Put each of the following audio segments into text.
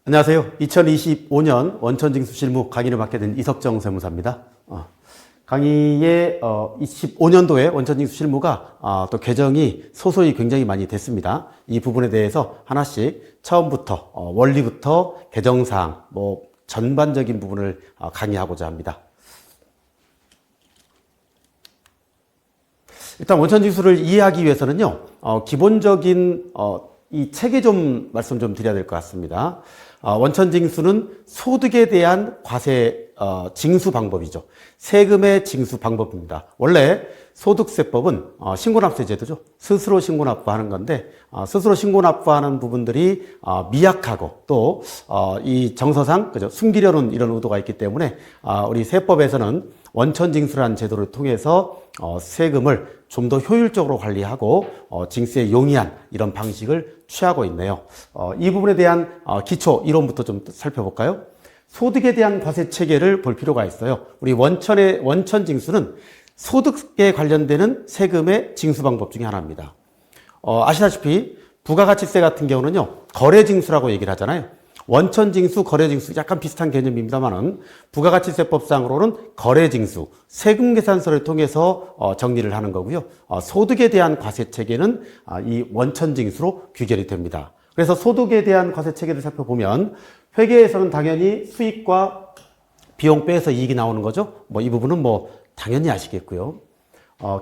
안녕하세요. 2025년 원천징수 실무 강의를 맡게 된 이석정 세무사입니다. 강의에 25년도에 원천징수 실무가 또 개정이 소소히 굉장히 많이 됐습니다. 이 부분에 대해서 하나씩 처음부터 원리부터 개정사항 전반적인 부분을 강의하고자 합니다. 일단 원천징수를 이해하기 위해서는요, 기본적인 이 체계 좀 말씀 좀 드려야 될 것 같습니다. 원천징수는 소득에 대한 과세 징수 방법이죠. 세금의 징수 방법입니다. 원래 소득세법은 신고납세 제도죠. 스스로 신고납부하는 건데 스스로 신고납부하는 부분들이 미약하고 또 이 정서상 그죠 숨기려는 이런 의도가 있기 때문에 우리 세법에서는 원천징수라는 제도를 통해서 세금을 좀 더 효율적으로 관리하고 징수에 용이한 이런 방식을 취하고 있네요. 이 부분에 대한 기초 이론부터 좀 살펴볼까요? 소득에 대한 과세 체계를 볼 필요가 있어요. 우리 원천징수는 소득에 관련되는 세금의 징수 방법 중에 하나입니다. 아시다시피 부가가치세 같은 경우는요, 거래징수라고 얘기를 하잖아요. 원천징수, 거래징수 약간 비슷한 개념입니다만은 부가가치세법상으로는 거래징수, 세금계산서를 통해서 정리를 하는 거고요. 소득에 대한 과세체계는 이 원천징수로 규결이 됩니다. 그래서 소득에 대한 과세체계를 살펴보면 회계에서는 당연히 수익과 비용 빼서 이익이 나오는 거죠. 이 부분은 당연히 아시겠고요.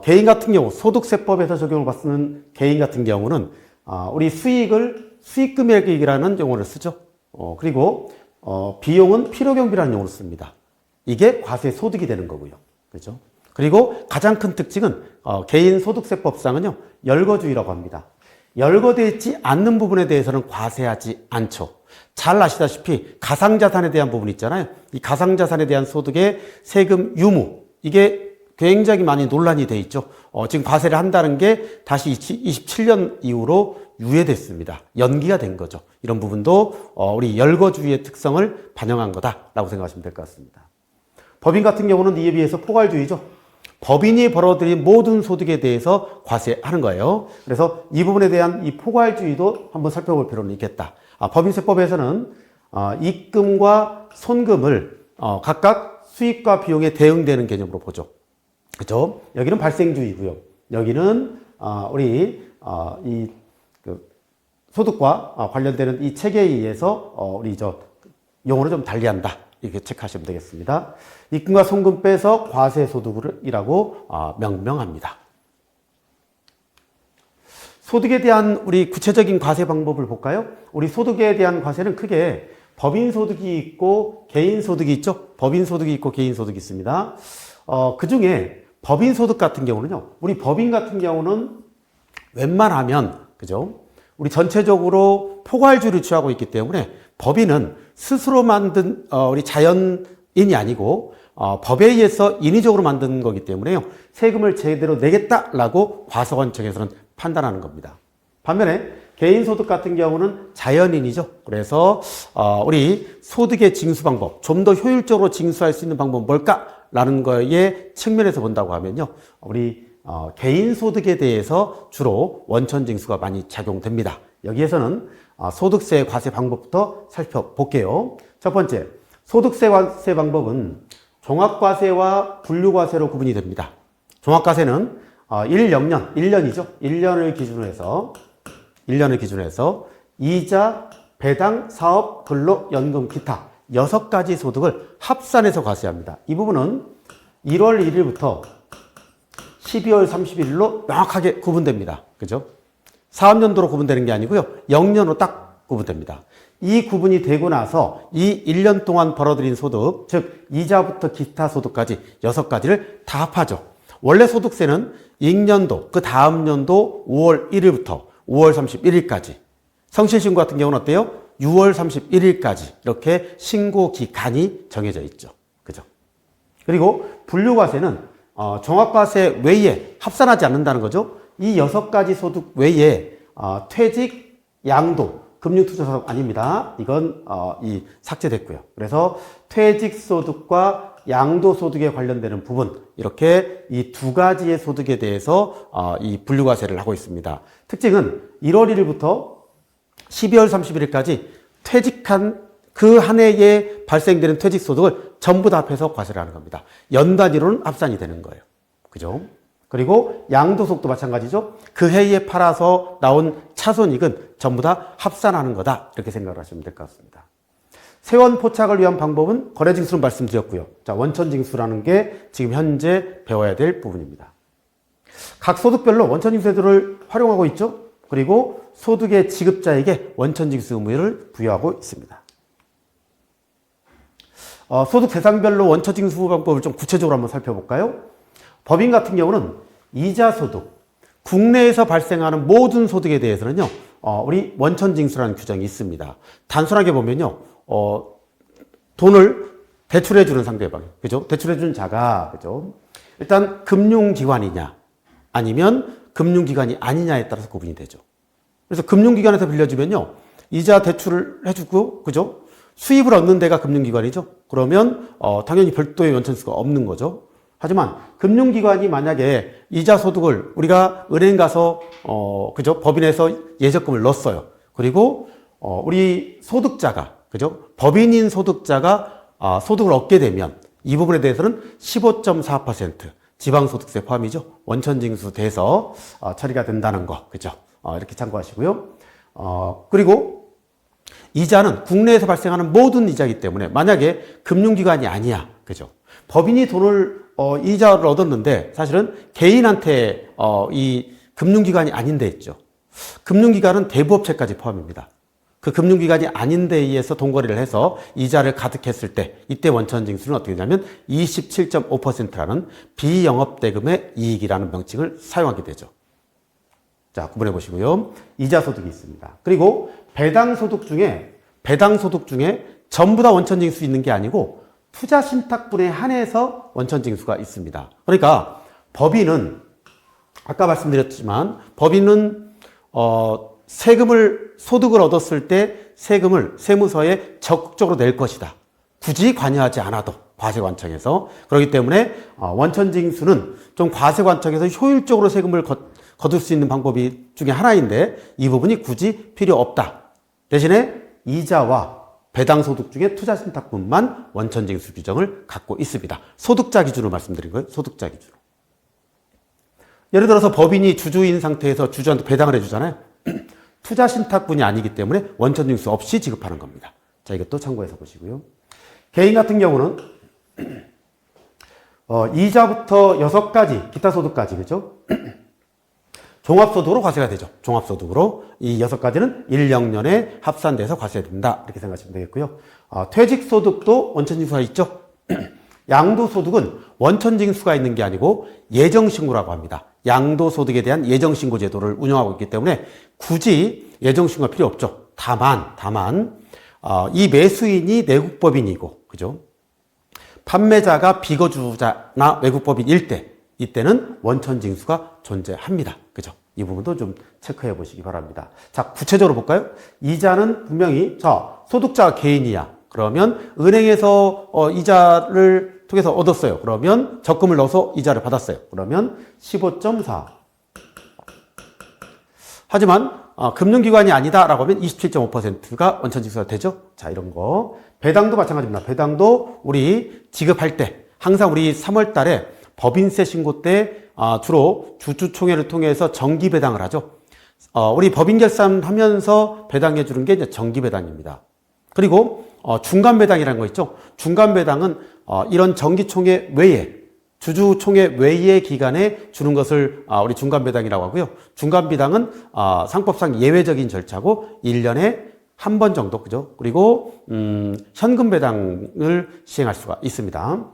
개인 같은 경우 소득세법에서 적용을 받는 개인 같은 경우는 우리 수익을 수익금액이라는 용어를 쓰죠. 그리고 비용은 필요경비라는 용어를 씁니다. 이게 과세 소득이 되는 거고요. 그렇죠? 그리고 가장 큰 특징은 개인 소득세법상은요, 열거주의라고 합니다. 열거되어 있지 않는 부분에 대해서는 과세하지 않죠. 잘 아시다시피 가상자산에 대한 부분 있잖아요. 이 가상자산에 대한 소득의 세금 유무, 이게 굉장히 많이 논란이 돼 있죠. 지금 과세를 한다는 게 다시 27년 이후로 유예됐습니다. 연기가 된 거죠. 이런 부분도 우리 열거주의의 특성을 반영한 거다라고 생각하시면 될 것 같습니다. 법인 같은 경우는 이에 비해서 포괄주의죠. 법인이 벌어들인 모든 소득에 대해서 과세하는 거예요. 그래서 이 부분에 대한 이 포괄주의도 한번 살펴볼 필요는 있겠다. 법인세법에서는 입금과 손금을 각각 수익과 비용에 대응되는 개념으로 보죠. 그렇죠? 여기는 발생주의고요. 여기는 우리 이 소득과 관련되는 이 체계에 의해서 우리 용어를 좀 달리한다. 이렇게 체크하시면 되겠습니다. 입금과 손금 빼서 과세소득이라고 명명합니다. 소득에 대한 우리 구체적인 과세 방법을 볼까요? 우리 소득에 대한 과세는 크게 법인소득이 있고 개인소득이 있죠. 법인소득이 있고 개인소득이 있습니다. 그 중에 법인소득 같은 경우는요, 우리 법인 같은 경우는 웬만하면, 그죠? 우리 전체적으로 포괄주의를 취하고 있기 때문에 법인은 스스로 만든 우리 자연인이 아니고 법에 의해서 인위적으로 만든 거기 때문에요, 세금을 제대로 내겠다라고 과세관청에서는 판단하는 겁니다. 반면에 개인소득 같은 경우는 자연인이죠. 그래서 우리 소득의 징수 방법, 좀 더 효율적으로 징수할 수 있는 방법은 뭘까라는 거에 측면에서 본다고 하면요, 우리 개인소득에 대해서 주로 원천징수가 많이 작용됩니다. 여기에서는 소득세 과세 방법부터 살펴볼게요. 첫 번째, 소득세 과세 방법은 종합과세와 분류과세로 구분이 됩니다. 종합과세는 1년이죠. 1년을 기준으로 해서 이자, 배당, 사업, 근로, 연금, 기타 6가지 소득을 합산해서 과세합니다. 이 부분은 1월 1일부터 12월 31일로 명확하게 구분됩니다. 그죠? 사업연도로 구분되는 게 아니고요, 영년으로 딱 구분됩니다. 이 구분이 되고 나서 이 1년 동안 벌어들인 소득, 즉 이자부터 기타 소득까지 6가지를 다 합하죠. 원래 소득세는 익년도, 그 다음 년도 5월 1일부터 5월 31일까지, 성실신고 같은 경우는 어때요? 6월 31일까지 이렇게 신고 기간이 정해져 있죠. 그죠? 그리고 분류과세는 종합과세 외에 합산하지 않는다는 거죠. 이 6가지 소득 외에 퇴직, 양도, 금융투자소득 아닙니다. 이건 삭제됐고요. 그래서 퇴직소득과 양도소득에 관련되는 부분, 이렇게 이 2가지의 소득에 대해서 이 분류과세를 하고 있습니다. 특징은 1월 1일부터 12월 31일까지 퇴직한 그 한 해에 발생되는 퇴직소득을 전부 다 합해서 과세를 하는 겁니다. 연 단위로는 합산이 되는 거예요. 그죠? 그리고 양도소득도 마찬가지죠. 그 해에 팔아서 나온 차손익은 전부 다 합산하는 거다. 이렇게 생각을 하시면 될 것 같습니다. 세원 포착을 위한 방법은 거래징수는 말씀드렸고요. 자, 원천징수라는 게 지금 현재 배워야 될 부분입니다. 각 소득별로 원천징수제도를 활용하고 있죠. 그리고 소득의 지급자에게 원천징수 의무를 부여하고 있습니다. 소득 대상별로 원천징수 방법을 좀 구체적으로 한번 살펴볼까요? 법인 같은 경우는 이자 소득, 국내에서 발생하는 모든 소득에 대해서는요, 우리 원천징수라는 규정이 있습니다. 단순하게 보면요, 돈을 대출해주는 상대방, 그죠? 대출해주는 자가, 그죠? 일단 금융기관이냐, 아니면 금융기관이 아니냐에 따라서 구분이 되죠. 그래서 금융기관에서 빌려주면요, 이자 대출을 해주고, 그죠? 수입을 얻는 데가 금융기관이죠. 그러면 당연히 별도의 원천징수가 없는 거죠. 하지만 금융기관이 만약에 이자 소득을 우리가 은행 가서 그죠? 법인에서 예적금을 넣었어요. 그리고 우리 소득자가 그죠? 법인인 소득자가 소득을 얻게 되면 이 부분에 대해서는 15.4% 지방소득세 포함이죠. 원천징수 돼서 처리가 된다는 거. 그죠? 이렇게 참고하시고요. 그리고 이자는 국내에서 발생하는 모든 이자이기 때문에 만약에 금융기관이 아니야. 그죠? 법인이 돈을 이자를 얻었는데 사실은 개인한테 이 금융기관이 아닌 데 있죠. 금융기관은 대부업체까지 포함입니다. 그 금융기관이 아닌 데에 의해서 돈거래를 해서 이자를 가득했을 때 이때 원천징수는 어떻게 되냐면 27.5%라는 비영업대금의 이익이라는 명칭을 사용하게 되죠. 자, 구분해 보시고요. 이자소득이 있습니다. 그리고 배당소득 중에 전부 다 원천징수 있는 게 아니고 투자신탁분에 한해서 원천징수가 있습니다. 그러니까 법인은 아까 말씀드렸지만 법인은 소득을 얻었을 때 세금을 세무서에 적극적으로 낼 것이다. 굳이 관여하지 않아도 과세관청에서. 그렇기 때문에 원천징수는 좀 과세관청에서 효율적으로 세금을 거둘 수 있는 방법이 중에 하나인데 이 부분이 굳이 필요 없다. 대신에 이자와 배당소득 중에 투자신탁분만 원천징수 규정을 갖고 있습니다. 소득자 기준으로 말씀드린 거예요. 소득자 기준으로. 예를 들어서 법인이 주주인 상태에서 주주한테 배당을 해주잖아요. 투자신탁분이 아니기 때문에 원천징수 없이 지급하는 겁니다. 자, 이것도 참고해서 보시고요. 개인 같은 경우는 이자부터 6가지 기타 소득까지 그죠? 종합소득으로 과세가 되죠. 종합소득으로 이 6가지는 1년에 합산돼서 과세된다 이렇게 생각하시면 되겠고요. 퇴직소득도 원천징수가 있죠. 양도소득은 원천징수가 있는 게 아니고 예정신고라고 합니다. 양도소득에 대한 예정신고 제도를 운영하고 있기 때문에 굳이 예정신고가 필요 없죠. 다만 이 매수인이 내국법인이고 그죠? 판매자가 비거주자나 외국법인일 때 이때는 원천징수가 존재합니다. 그죠? 이 부분도 좀 체크해 보시기 바랍니다. 자, 구체적으로 볼까요? 이자는 분명히 소득자가 개인이야. 그러면 은행에서 이자를 통해서 얻었어요. 그러면 적금을 넣어서 이자를 받았어요. 그러면 15.4. 하지만 금융기관이 아니다라고 하면 27.5%가 원천징수가 되죠. 자, 이런 거. 배당도 마찬가지입니다. 배당도 우리 지급할 때 항상 우리 3월 달에 법인세 신고 때 주로 주주총회를 통해서 정기배당을 하죠. 우리 법인 결산하면서 배당해 주는 게 이제 정기배당입니다. 그리고 중간배당이라는 거 있죠. 중간배당은 이런 정기총회 외에 주주총회 외의 기간에 주는 것을 우리 중간배당이라고 하고요. 중간배당은 상법상 예외적인 절차고 1년에 한 번 정도 그죠. 그리고 현금배당을 시행할 수가 있습니다.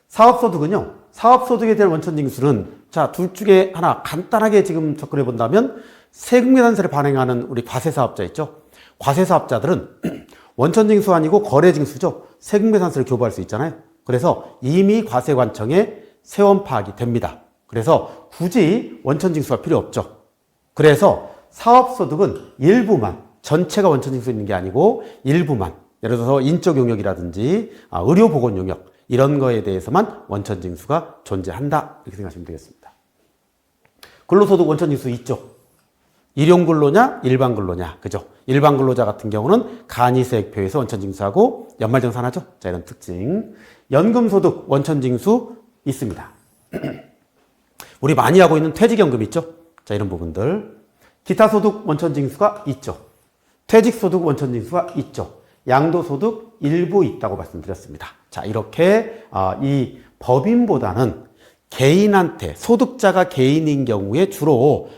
사업소득은요. 사업소득에 대한 원천징수는 자, 둘 중에 하나 간단하게 지금 접근해 본다면 세금계산서를 발행하는 우리 과세사업자 있죠. 과세사업자들은 원천징수 아니고 거래징수죠. 세금계산서를 교부할 수 있잖아요. 그래서 이미 과세관청에 세원 파악이 됩니다. 그래서 굳이 원천징수가 필요 없죠. 그래서 사업소득은 일부만, 전체가 원천징수 있는 게 아니고 일부만, 예를 들어서 인적 용역이라든지 의료보건 용역 이런 거에 대해서만 원천징수가 존재한다 이렇게 생각하시면 되겠습니다. 근로소득 원천징수 있죠. 일용 근로냐, 일반 근로냐, 그죠? 일반 근로자 같은 경우는 간이세액표에서 원천징수하고 연말정산하죠. 자, 이런 특징. 연금소득 원천징수 있습니다. 우리 많이 하고 있는 퇴직연금 있죠? 자, 이런 부분들. 기타소득 원천징수가 있죠. 퇴직소득 원천징수가 있죠. 양도소득 일부 있다고 말씀드렸습니다. 자, 이렇게 이 법인보다는 개인한테, 소득자가 개인인 경우에 주로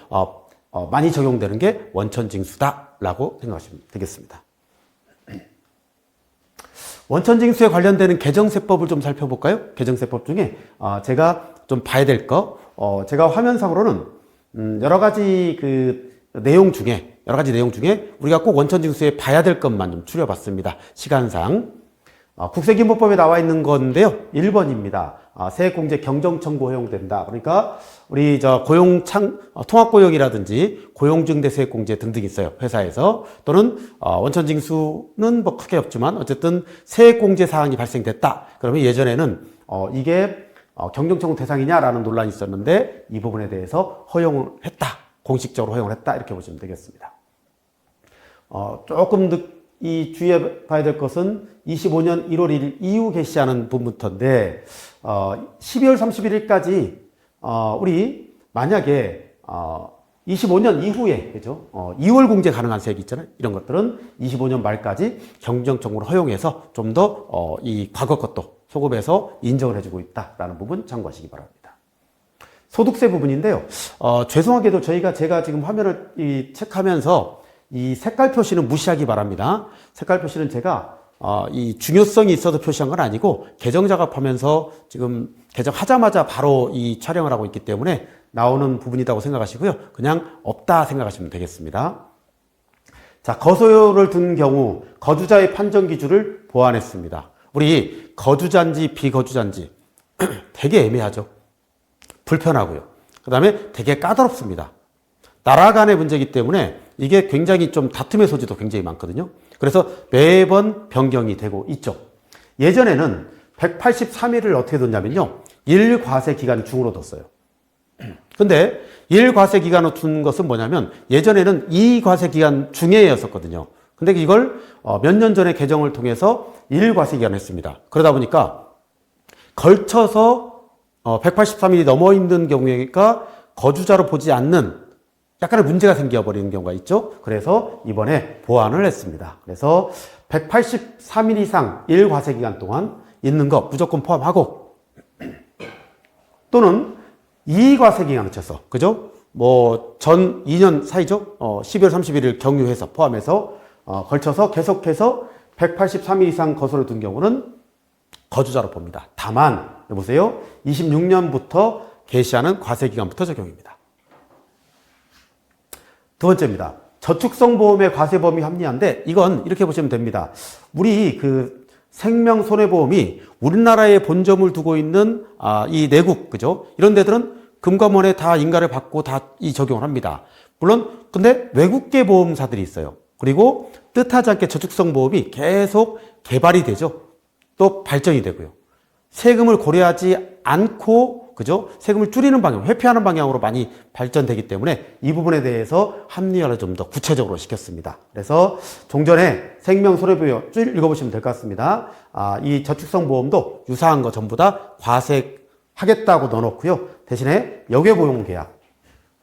많이 적용되는 게 원천징수다라고 생각하시면 되겠습니다. 원천징수에 관련되는 개정세법을 좀 살펴볼까요? 개정세법 중에 제가 좀 봐야 될 거, 제가 화면상으로는 여러 가지 내용 중에 우리가 꼭 원천징수에 봐야 될 것만 좀 추려봤습니다. 시간상. 국세기본법에 나와 있는 건데요. 1번입니다. 세액공제 경정청구 허용된다. 그러니까 우리 통합고용이라든지 고용중대 세액공제 등등 있어요. 회사에서. 또는 원천징수는 뭐 크게 없지만 어쨌든 세액공제 사항이 발생됐다. 그러면 예전에는 이게 경정청구 대상이냐라는 논란이 있었는데 이 부분에 대해서 허용을 했다. 공식적으로 허용을 했다. 이렇게 보시면 되겠습니다. 조금 이 주의해 봐야 될 것은 25년 1월 1일 이후 개시하는 부분부터인데 12월 31일까지 우리 만약에 25년 이후에 그죠? 2월 공제 가능한 세액이 있잖아요. 이런 것들은 25년 말까지 경정청구를 허용해서 좀 더 이 과거 것도 소급해서 인정을 해주고 있다라는 부분 참고하시기 바랍니다. 소득세 부분인데요. 죄송하게도 제가 지금 화면을 체크하면서 이 색깔 표시는 무시하기 바랍니다. 색깔 표시는 제가 이 중요성이 있어서 표시한 건 아니고 개정 작업하면서 지금 개정하자마자 바로 이 촬영을 하고 있기 때문에 나오는 부분이라고 생각하시고요. 그냥 없다 생각하시면 되겠습니다. 자, 거소를 둔 경우 거주자의 판정 기준을 보완했습니다. 우리 거주자인지 비거주자인지 되게 애매하죠. 불편하고요. 그 다음에 되게 까다롭습니다. 나라 간의 문제이기 때문에 이게 굉장히 좀 다툼의 소지도 굉장히 많거든요. 그래서 매번 변경이 되고 있죠. 예전에는 183일을 어떻게 뒀냐면요. 1과세 기간 중으로 뒀어요. 근데 1과세 기간으로 둔 것은 뭐냐면 예전에는 2과세 기간 중에였었거든요. 근데 이걸 몇 년 전에 개정을 통해서 1과세 기간을 했습니다. 그러다 보니까 걸쳐서 183일이 넘어 있는 경우에니까 거주자로 보지 않는 약간의 문제가 생겨버리는 경우가 있죠. 그래서 이번에 보완을 했습니다. 그래서 183일 이상 1과세 기간 동안 있는 거 무조건 포함하고 또는 2과세 기간을 쳐서 그죠? 뭐 전 2년 사이죠. 12월 31일 경유해서 포함해서 걸쳐서 계속해서 183일 이상 거소를 둔 경우는 거주자로 봅니다. 다만 여보세요. 26년부터 개시하는 과세 기간부터 적용입니다. 두 번째입니다. 저축성 보험의 과세 범위 합리화인데 이건 이렇게 보시면 됩니다. 우리 생명 손해보험이 우리나라에 본점을 두고 있는 이 내국 그죠? 이런 데들은 금감원에 다 인가를 받고 다 이 적용을 합니다. 물론 근데 외국계 보험사들이 있어요. 그리고 뜻하지 않게 저축성 보험이 계속 개발이 되죠. 또 발전이 되고요. 세금을 고려하지 않고 그죠? 세금을 줄이는 방향, 회피하는 방향으로 많이 발전되기 때문에 이 부분에 대해서 합리화를 좀 더 구체적으로 시켰습니다. 그래서 종전에 생명 손해보험 쭉 읽어보시면 될 것 같습니다. 이 저축성 보험도 유사한 거 전부 다 과세하겠다고 넣어놓고요. 대신에 역외보험 계약,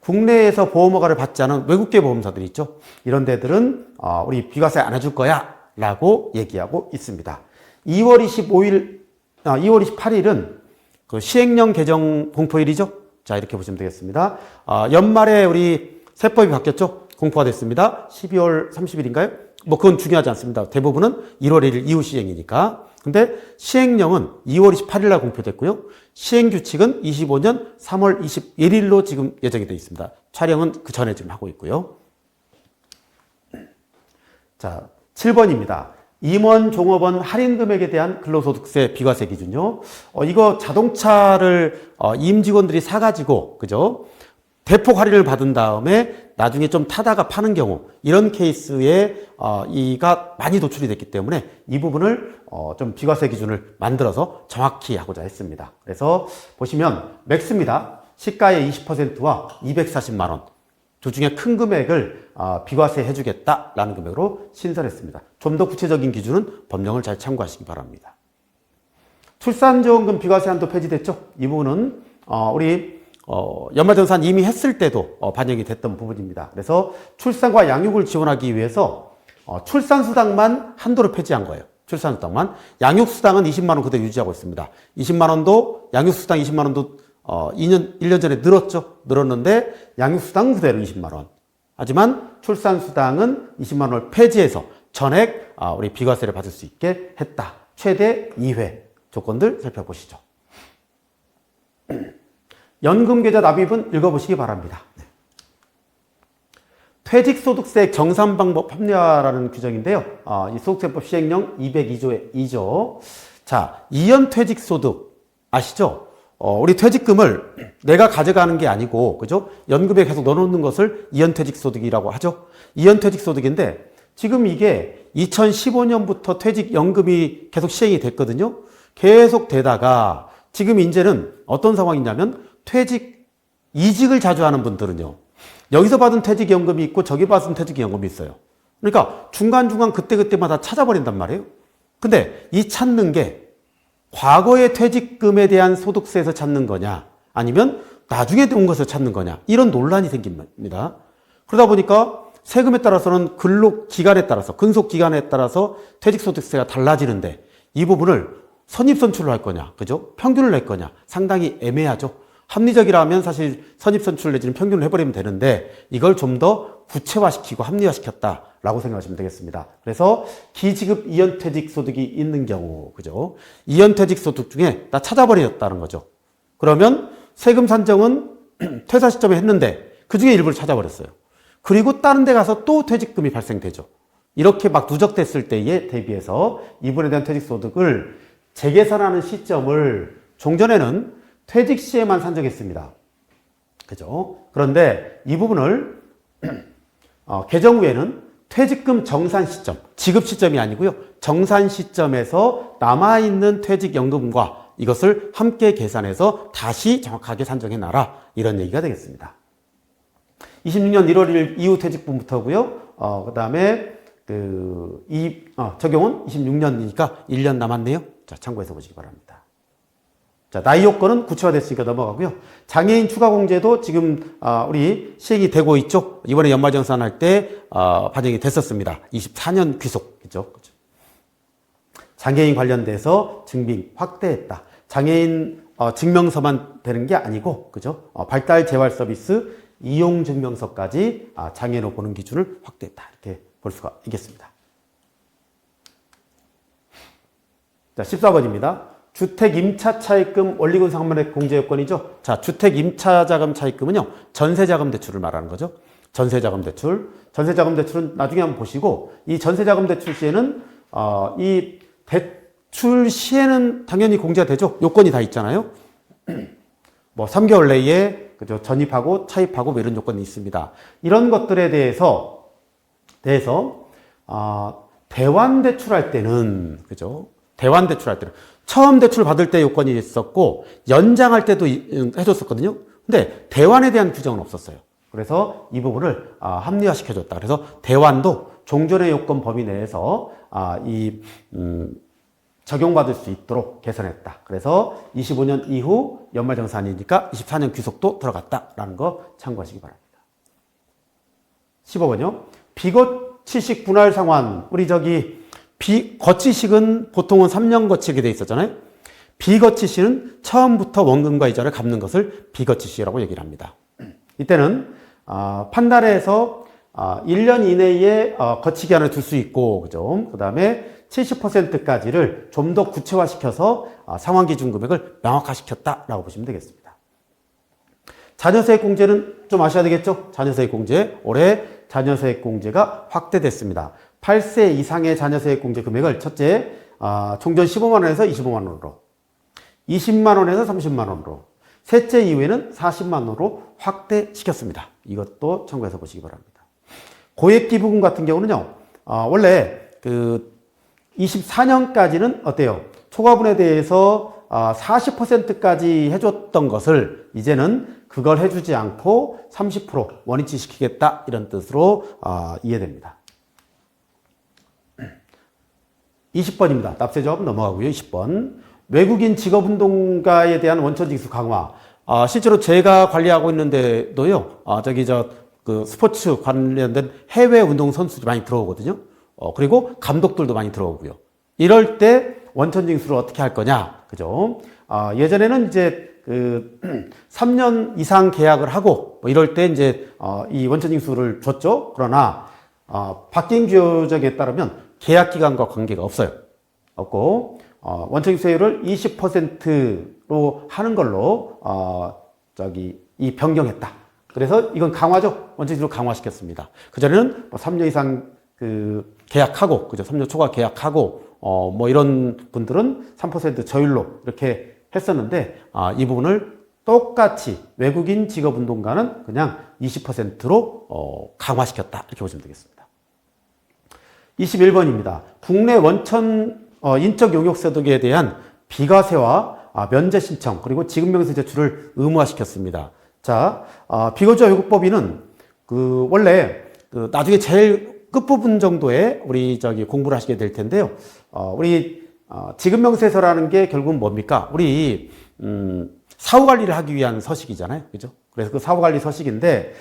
국내에서 보험허가를 받지 않은 외국계 보험사들이 있죠. 이런 데들은 우리 비과세 안 해줄 거야 라고 얘기하고 있습니다. 2월 28일은 시행령 개정 공포일이죠. 자, 이렇게 보시면 되겠습니다. 연말에 우리 세법이 바뀌었죠. 공포가 됐습니다. 12월 30일인가요? 뭐 그건 중요하지 않습니다. 대부분은 1월 1일 이후 시행이니까. 근데 시행령은 2월 28일 날 공표됐고요. 시행규칙은 25년 3월 21일로 지금 예정이 되어 있습니다. 촬영은 그 전에 지금 하고 있고요. 자, 7번입니다. 임원, 종업원 할인 금액에 대한 근로소득세 비과세 기준요. 이거 자동차를 임직원들이 사가지고 그죠? 대폭 할인을 받은 다음에 나중에 좀 타다가 파는 경우 이런 케이스에 이가 많이 도출이 됐기 때문에 이 부분을 좀 비과세 기준을 만들어서 정확히 하고자 했습니다. 그래서 보시면 맥스입니다. 시가의 20%와 240만 원. 중에 큰 금액을 비과세 해주겠다라는 금액으로 신설했습니다. 좀 더 구체적인 기준은 법령을 잘 참고하시기 바랍니다. 출산지원금 비과세 한도 폐지됐죠? 이 부분은 우리 연말정산 이미 했을 때도 반영이 됐던 부분입니다. 그래서 출산과 양육을 지원하기 위해서 출산수당만 한도를 폐지한 거예요. 출산수당만. 양육수당은 20만 원 그대로 유지하고 있습니다. 20만 원도 양육수당 20만 원도 1년 전에 늘었죠. 늘었는데 양육수당 그대로 20만 원. 하지만 출산수당은 20만 원을 폐지해서 전액 우리 비과세를 받을 수 있게 했다. 최대 2회 조건들 살펴보시죠. 연금계좌 납입은 읽어보시기 바랍니다. 퇴직소득세 경산방법 합리화라는 규정인데요. 이 소득세법 시행령 202조의 2조. 자, 이연퇴직소득 아시죠? 우리 퇴직금을 내가 가져가는 게 아니고, 그죠? 연금에 계속 넣어놓는 것을 이연퇴직소득이라고 하죠. 이연퇴직소득인데 지금 이게 2015년부터 퇴직연금이 계속 시행이 됐거든요. 계속 되다가 지금 이제는 어떤 상황이냐면 이직을 자주 하는 분들은요. 여기서 받은 퇴직연금이 있고 저기 받은 퇴직연금이 있어요. 그러니까 중간중간 그때그때마다 찾아버린단 말이에요. 근데 이 찾는 게 과거의 퇴직금에 대한 소득세에서 찾는 거냐 아니면 나중에 온 것을 찾는 거냐 이런 논란이 생깁니다. 그러다 보니까 세금에 따라서는 근속기간에 따라서 퇴직소득세가 달라지는데 이 부분을 선입선출로 할 거냐, 그죠? 평균을 낼 거냐 상당히 애매하죠. 합리적이라면 사실 선입선출 내지는 평균을 해버리면 되는데 이걸 좀 더 구체화시키고 합리화시켰다라고 생각하시면 되겠습니다. 그래서 기지급 이연퇴직소득이 있는 경우, 그죠? 이연퇴직소득 중에 다 찾아버렸다는 거죠. 그러면 세금 산정은 퇴사 시점에 했는데 그 중에 일부를 찾아버렸어요. 그리고 다른 데 가서 또 퇴직금이 발생되죠. 이렇게 막 누적됐을 때에 대비해서 이분에 대한 퇴직소득을 재계산하는 시점을 종전에는 퇴직 시에만 산정했습니다. 그죠? 그런데 이 부분을 개정 후에는 퇴직금 정산 시점, 지급 시점이 아니고요. 정산 시점에서 남아있는 퇴직연금과 이것을 함께 계산해서 다시 정확하게 산정해 놔라. 이런 얘기가 되겠습니다. 26년 1월 1일 이후 퇴직분부터고요. 그 다음에 적용은 26년이니까 1년 남았네요. 자, 참고해서 보시기 바랍니다. 자, 나이 요건은 구체화됐으니까 넘어가고요. 장애인 추가공제도 지금 우리 시행이 되고 있죠. 이번에 연말정산할 때 반영이 됐었습니다. 24년 귀속, 그죠? 장애인 관련돼서 증빙 확대했다. 장애인 증명서만 되는 게 아니고, 그죠? 발달 재활 서비스 이용 증명서까지 장애인으로 보는 기준을 확대했다. 이렇게 볼 수가 있겠습니다. 자, 14번입니다. 주택 임차 차입금 원리금 상환액 공제 요건이죠. 자, 주택 임차 자금 차입금은요. 전세자금 대출을 말하는 거죠. 전세자금 대출. 전세자금 대출은 나중에 한번 보시고 이 전세자금 대출 시에는 이 대출 시에는 당연히 공제가 되죠. 요건이 다 있잖아요. 뭐 3개월 내에 그죠? 전입하고 차입하고 뭐 이런 요건이 있습니다. 이런 것들에 대해서 대환 대출할 때는 그죠? 대환 대출할 때는 처음 대출 받을 때 요건이 있었고 연장할 때도 해줬었거든요. 근데 대환에 대한 규정은 없었어요. 그래서 이 부분을 합리화시켜줬다. 그래서 대환도 종전의 요건 범위 내에서 적용받을 수 있도록 개선했다. 그래서 25년 이후 연말정산이니까 24년 귀속도 들어갔다라는 거 참고하시기 바랍니다. 15번요. 비거치식 분할 상환. 우리 거치식은 보통은 3년 거치 이렇게 돼 있었잖아요. 비거치식은 처음부터 원금과 이자를 갚는 것을 비거치식이라고 얘기를 합니다. 이때는 판단해서 1년 이내에 거치 기한을 둘 수 있고, 그죠? 그 다음에 70%까지를 좀 더 구체화시켜서 상환기준 금액을 명확화시켰다라고 보시면 되겠습니다. 자녀세액 공제는 좀 아셔야 되겠죠? 자녀세액 공제. 올해 자녀세액 공제가 확대됐습니다. 8세 이상의 자녀세액 공제 금액을 첫째, 총전 15만 원에서 25만 원으로, 20만 원에서 30만 원으로, 셋째 이후에는 40만 원으로 확대시켰습니다. 이것도 참고해서 보시기 바랍니다. 고액기부금 같은 경우는요, 원래 24년까지는 어때요? 초과분에 대해서 40%까지 해줬던 것을 이제는 그걸 해주지 않고 30% 원위치 시키겠다 이런 뜻으로 이해됩니다. 20번입니다. 납세조합 넘어가고요. 20번. 외국인 직업운동가에 대한 원천징수 강화. 실제로 제가 관리하고 있는데도요, 그 스포츠 관련된 해외 운동 선수들이 많이 들어오거든요. 그리고 감독들도 많이 들어오고요. 이럴 때 원천징수를 어떻게 할 거냐, 그죠? 예전에는 이제 3년 이상 계약을 하고, 뭐 이럴 때 이제, 이 원천징수를 줬죠. 그러나, 바뀐 규정에 따르면 계약 기간과 관계가 없어요. 없고, 원천징수율을 20%로 하는 걸로, 이 변경했다. 그래서 이건 강화죠. 원천징수를 강화시켰습니다. 그전에는 뭐 3년 이상 계약하고, 그죠? 3년 초과 계약하고, 뭐 이런 분들은 3% 저율로 이렇게 했었는데, 이 부분을 똑같이 외국인 직업운동가는 그냥 20%로 강화시켰다. 이렇게 보시면 되겠습니다. 21번입니다. 국내 원천 인적 용역 소득에 대한 비과세와 면제 신청 그리고 지급명세 제출을 의무화시켰습니다. 자, 비거주화 요구법위는 원래 나중에 제일 끝부분 정도에 우리 공부를 하시게 될 텐데요. 우리 지급명세서라는 게 결국은 뭡니까? 우리 사후 관리를 하기 위한 서식이잖아요. 그죠? 그래서 그 사후 관리 서식인데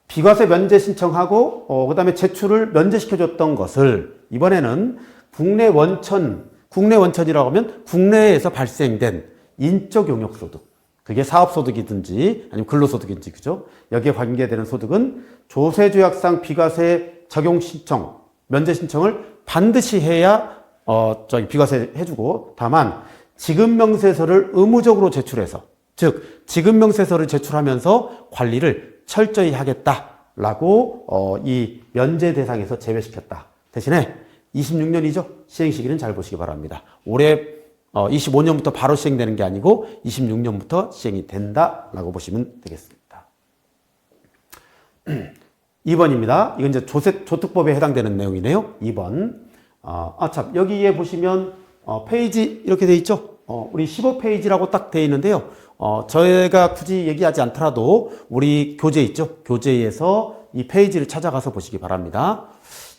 비과세 면제 신청하고 그다음에 제출을 면제시켜줬던 것을 이번에는 국내 원천이라고 하면 국내에서 발생된 인적 용역 소득, 그게 사업소득이든지 아니면 근로소득인지, 그죠? 여기에 관계되는 소득은 조세조약상 비과세 적용 신청, 면제 신청을 반드시 해야 비과세 해주고, 다만 지급명세서를 의무적으로 제출해서, 즉 지급명세서를 제출하면서 관리를 철저히 하겠다라고 이 면제 대상에서 제외시켰다. 대신에 26년이죠. 시행 시기는 잘 보시기 바랍니다. 올해 25년부터 바로 시행되는 게 아니고 26년부터 시행이 된다라고 보시면 되겠습니다. 2번입니다. 이건 이제 조특법에 해당되는 내용이네요. 2번. 참, 여기에 보시면 페이지 이렇게 돼 있죠. 우리 15페이지라고 딱 돼 있는데요. 저희가 굳이 얘기하지 않더라도 우리 교재 있죠. 교재에서 이 페이지를 찾아가서 보시기 바랍니다.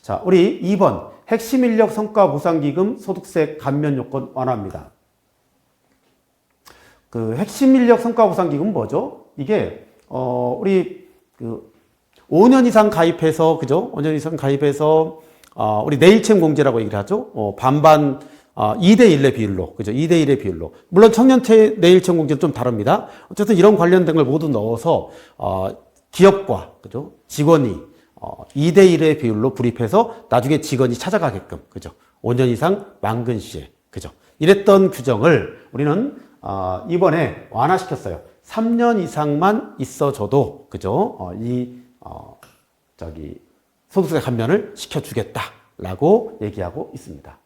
자, 우리 2번. 핵심 인력 성과 보상기금 소득세 감면 요건 완화입니다. 핵심 인력 성과 보상기금은 뭐죠? 이게, 우리 5년 이상 가입해서, 그죠? 5년 이상 가입해서, 우리 내일채용 공제라고 얘기를 하죠? 반반, 2대1의 비율로, 그죠? 2대1의 비율로. 물론 청년채 내일채용 공제는 좀 다릅니다. 어쨌든 이런 관련된 걸 모두 넣어서, 기업과, 그죠? 직원이, 2대1의 비율로 불입해서 나중에 직원이 찾아가게끔, 그죠? 5년 이상 만근 시에, 그죠? 이랬던 규정을 우리는, 이번에 완화시켰어요. 3년 이상만 있어줘도, 그죠? 소득세 감면을 시켜주겠다라고 얘기하고 있습니다.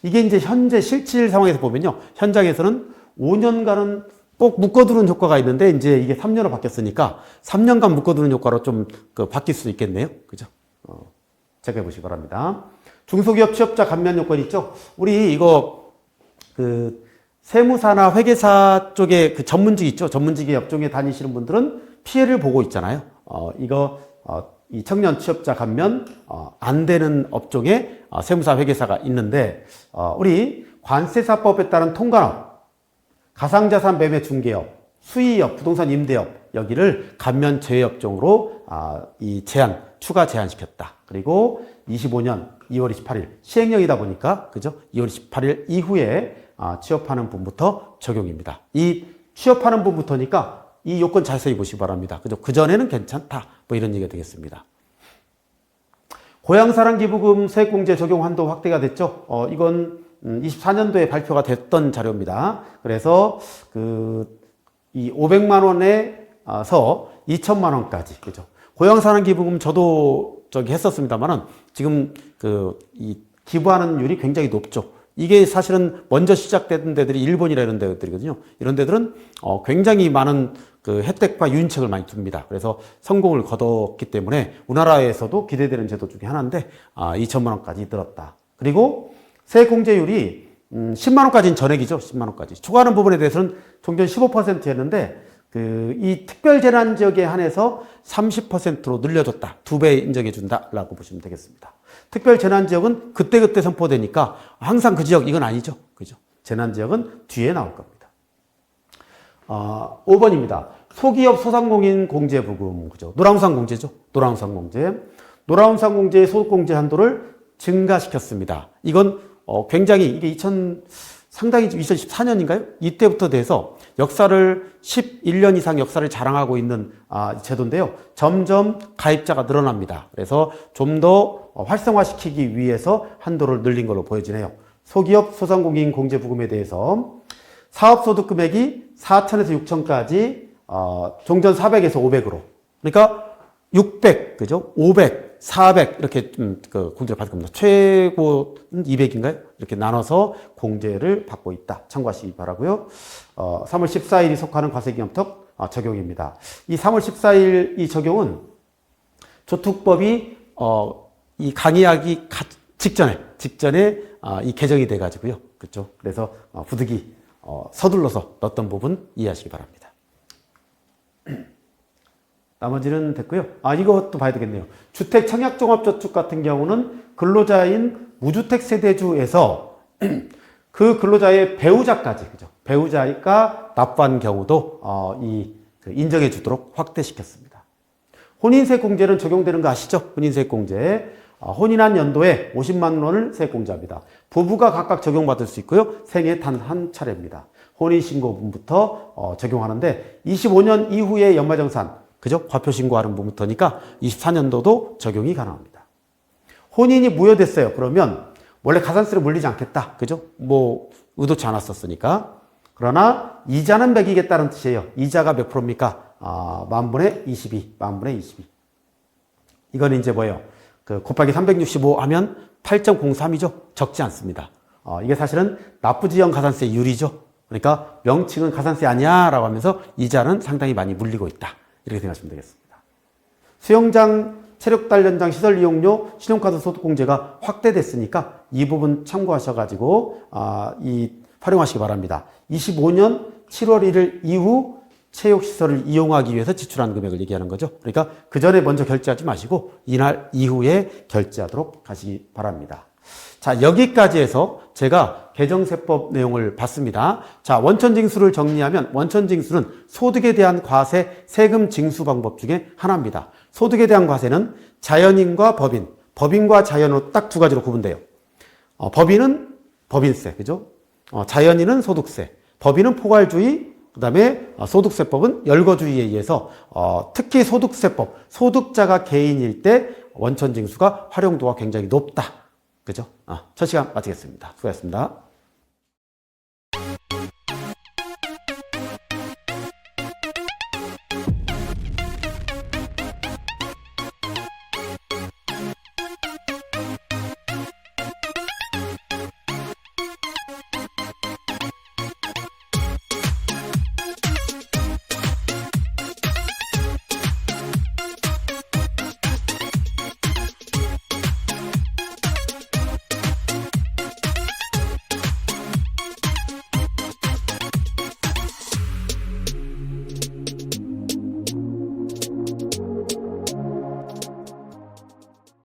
이게 이제 현재 실질 상황에서 보면요. 현장에서는 5년간은 꼭 묶어두는 효과가 있는데, 이제 이게 3년으로 바뀌었으니까 3년간 묶어두는 효과로 좀 바뀔 수도 있겠네요. 그죠? 체크해 보시기 바랍니다. 중소기업 취업자 감면 요건 있죠? 우리 이거, 세무사나 회계사 쪽에 전문직 있죠? 전문직의 업종에 다니시는 분들은 피해를 보고 있잖아요. 이 청년 취업자 감면, 안 되는 업종에 세무사 회계사가 있는데, 우리 관세사법에 따른 통관업, 가상자산 매매 중개업, 수의업, 부동산 임대업, 여기를 감면 제외업종으로 추가 제한시켰다. 그리고 25년 2월 28일 시행령이다 보니까, 그죠? 2월 28일 이후에 취업하는 분부터 적용입니다. 이 취업하는 분부터니까 이 요건 자세히 보시기 바랍니다. 그죠? 그전에는 괜찮다. 뭐 이런 얘기가 되겠습니다. 고향사랑기부금 세액공제 적용 한도 확대가 됐죠? 이건 24년도에 발표가 됐던 자료입니다. 그래서 이 500만 원에서 2천만 원까지, 그죠? 고향사랑기부금 저도 했었습니다만은 지금 이 기부하는 율이 굉장히 높죠. 이게 사실은 먼저 시작된 데들이 일본이라 이런 데들이거든요. 이런 데들은 굉장히 많은 혜택과 유인책을 많이 줍니다. 그래서 성공을 거뒀기 때문에 우리나라에서도 기대되는 제도 중에 하나인데 2천만 원까지 늘었다. 그리고 세액공제율이 10만 원까지는 전액이죠. 10만 원까지. 초과하는 부분에 대해서는 종전 15%였는데 이 특별재난지역에 한해서 30%로 늘려줬다. 2배 인정해준다라고 보시면 되겠습니다. 특별재난지역은 그때그때 선포되니까 항상 그 지역 이건 아니죠. 그죠? 재난지역은 뒤에 나올 겁니다. 5번입니다. 소기업 소상공인 공제부금. 그죠? 노란우산 공제죠. 노란우산 공제. 노란우산 공제의 소득공제 한도를 증가시켰습니다. 이건 굉장히 이게 상당히 2014년인가요? 이때부터 돼서 역사를 11년 이상 역사를 자랑하고 있는 제도인데요. 점점 가입자가 늘어납니다. 그래서 좀 더 활성화시키기 위해서 한도를 늘린 걸로 보여지네요. 소기업 소상공인 공제부금에 대해서 사업소득 금액이 4천에서 6천까지 종전 400에서 500으로 그러니까 600, 그죠? 500, 400 이렇게 공제를 받을 겁니다. 최고는 200인가요? 이렇게 나눠서 공제를 받고 있다. 참고하시기 바라고요. 3월 14일이 속하는 과세기념턱 적용입니다. 이 3월 14일 이 적용은 조특법이 이 강의하기 직전에 이 개정이 돼가지고요. 그렇죠? 그래서 부득이 서둘러서 넣었던 부분 이해하시기 바랍니다. 나머지는 됐고요. 이것도 봐야 되겠네요. 주택 청약종합저축 같은 경우는 근로자인 무주택 세대주에서 그 근로자의 배우자까지, 그죠? 배우자가 납부한 경우도 인정해 주도록 확대시켰습니다. 혼인세 공제는 적용되는 거 아시죠? 혼인세 공제. 혼인한 연도에 50만 원을 세액공제합니다. 부부가 각각 적용받을 수 있고요. 생애 단 한 차례입니다. 혼인신고분부터 적용하는데 25년 이후의 연말정산, 그죠? 과표신고하는 부분부터니까 24년도도 적용이 가능합니다. 혼인이 무효됐어요. 그러면 원래 가산세를 물리지 않겠다. 그죠? 의도치 않았었으니까. 그러나 이자는 매기겠다는 뜻이에요. 이자가 몇 프로입니까? 만분의 22. 만분의 22. 이건 이제 뭐예요? 곱하기 365 하면 8.03이죠. 적지 않습니다. 이게 사실은 납부지형 가산세율이죠. 그러니까 명칭은 가산세 아니야 라고 하면서 이자는 상당히 많이 물리고 있다. 이렇게 생각하시면 되겠습니다. 수영장, 체력달 연장 시설 이용료, 신용카드 소득공제가 확대됐으니까 이 부분 참고하셔가지고 활용하시기 바랍니다. 25년 7월 1일 이후 체육시설을 이용하기 위해서 지출한 금액을 얘기하는 거죠. 그러니까 그 전에 먼저 결제하지 마시고 이날 이후에 결제하도록 하시기 바랍니다. 자, 여기까지 해서 제가 개정세법 내용을 봤습니다. 자, 원천징수를 정리하면 원천징수는 소득에 대한 과세 세금 징수 방법 중에 하나입니다. 소득에 대한 과세는 자연인과 법인, 법인과 자연으로 딱 두 가지로 구분돼요. 법인은 법인세, 그죠? 자연인은 소득세, 법인은 포괄주의, 그 다음에 소득세법은 열거주의에 의해서 특히 소득세법, 소득자가 개인일 때 원천징수가 활용도가 굉장히 높다. 그죠? 첫 시간 마치겠습니다. 수고하셨습니다.